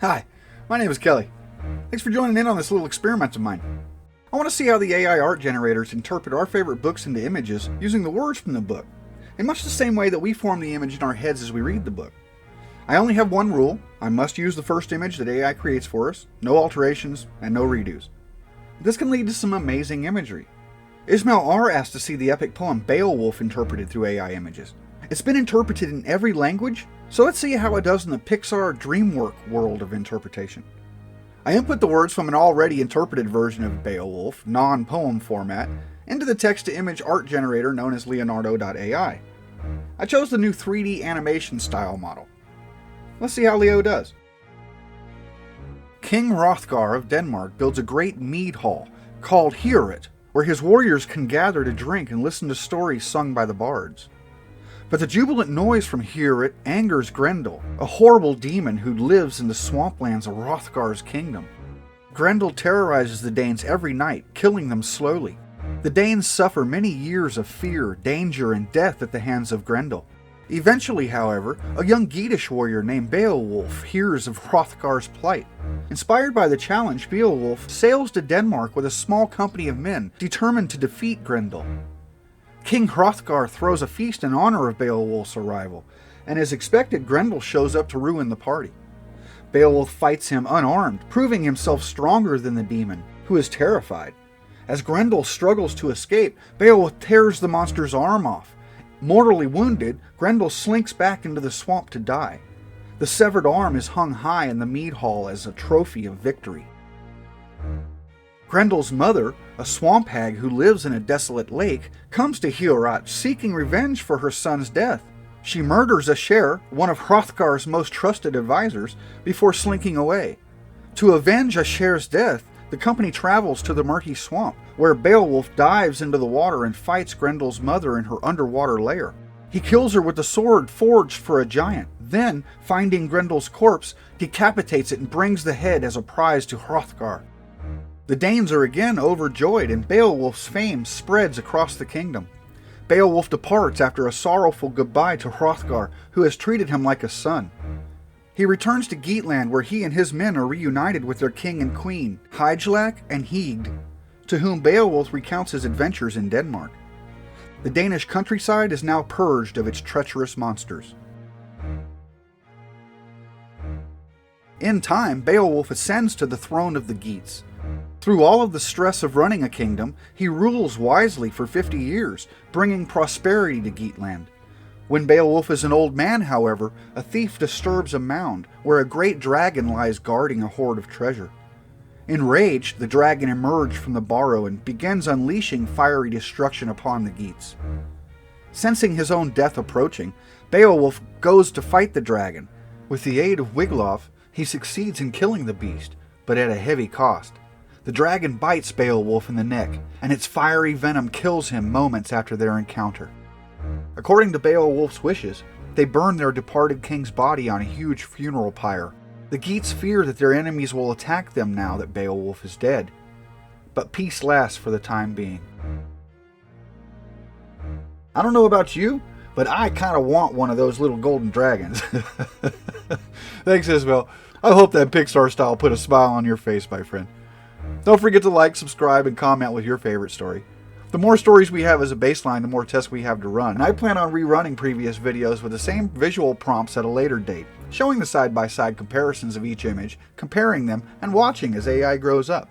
Hi, my name is Kelly. Thanks for joining in on this little experiment of mine. I want to see how the AI art generators interpret our favorite books into images using the words from the book, in much the same way that we form the image in our heads as we read the book. I only have one rule: I must use the first image that AI creates for us, no alterations, and no redos. This can lead to some amazing imagery. Ismael R asked to see the epic poem Beowulf interpreted through AI images. It's been interpreted in every language, so let's see how it does in the PIXAR Dreamworks world of interpretation. I input the words from an already interpreted version of Beowulf, non-poem format, into the text-to-image art generator known as Leonardo.ai. I chose the new 3D animation style model. Let's see how Leo does. King Hrothgar of Denmark builds a great mead hall called Heorot, where his warriors can gather to drink and listen to stories sung by the bards. But the jubilant noise from Heorot angers Grendel, a horrible demon who lives in the swamplands of Hrothgar's kingdom. Grendel terrorizes the Danes every night, killing them slowly. The Danes suffer many years of fear, danger, and death at the hands of Grendel. Eventually, however, a young Geatish warrior named Beowulf hears of Hrothgar's plight. Inspired by the challenge, Beowulf sails to Denmark with a small company of men, determined to defeat Grendel. King Hrothgar throws a feast in honor of Beowulf's arrival, and as expected, Grendel shows up to ruin the party. Beowulf fights him unarmed, proving himself stronger than the demon, who is terrified. As Grendel struggles to escape, Beowulf tears the monster's arm off. Mortally wounded, Grendel slinks back into the swamp to die. The severed arm is hung high in the mead hall as a trophy of victory. Grendel's mother, a swamp hag who lives in a desolate lake, comes to Heorot seeking revenge for her son's death. She murders Asher, one of Hrothgar's most trusted advisors, before slinking away. To avenge Asher's death, the company travels to the murky swamp, where Beowulf dives into the water and fights Grendel's mother in her underwater lair. He kills her with the sword forged for a giant, then, finding Grendel's corpse, decapitates it and brings the head as a prize to Hrothgar. The Danes are again overjoyed, and Beowulf's fame spreads across the kingdom. Beowulf departs after a sorrowful goodbye to Hrothgar, who has treated him like a son. He returns to Geatland, where he and his men are reunited with their king and queen, Hygelac and Hygd, to whom Beowulf recounts his adventures in Denmark. The Danish countryside is now purged of its treacherous monsters. In time, Beowulf ascends to the throne of the Geats. Through all of the stress of running a kingdom, he rules wisely for 50 years, bringing prosperity to Geatland. When Beowulf is an old man, however, a thief disturbs a mound where a great dragon lies guarding a hoard of treasure. Enraged, the dragon emerges from the burrow and begins unleashing fiery destruction upon the Geats. Sensing his own death approaching, Beowulf goes to fight the dragon. With the aid of Wiglaf, he succeeds in killing the beast, but at a heavy cost. The dragon bites Beowulf in the neck, and its fiery venom kills him moments after their encounter. According to Beowulf's wishes, they burn their departed king's body on a huge funeral pyre. The Geats fear that their enemies will attack them now that Beowulf is dead. But peace lasts for the time being. I don't know about you, but I kind of want one of those little golden dragons. Thanks, Isabel. I hope that Pixar style put a smile on your face, my friend. Don't forget to like, subscribe, and comment with your favorite story. The more stories we have as a baseline, the more tests we have to run. And I plan on rerunning previous videos with the same visual prompts at a later date, showing the side-by-side comparisons of each image, comparing them, and watching as AI grows up.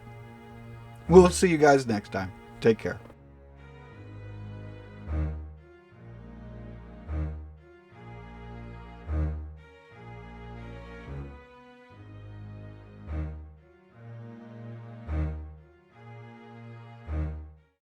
We'll see you guys next time. Take care.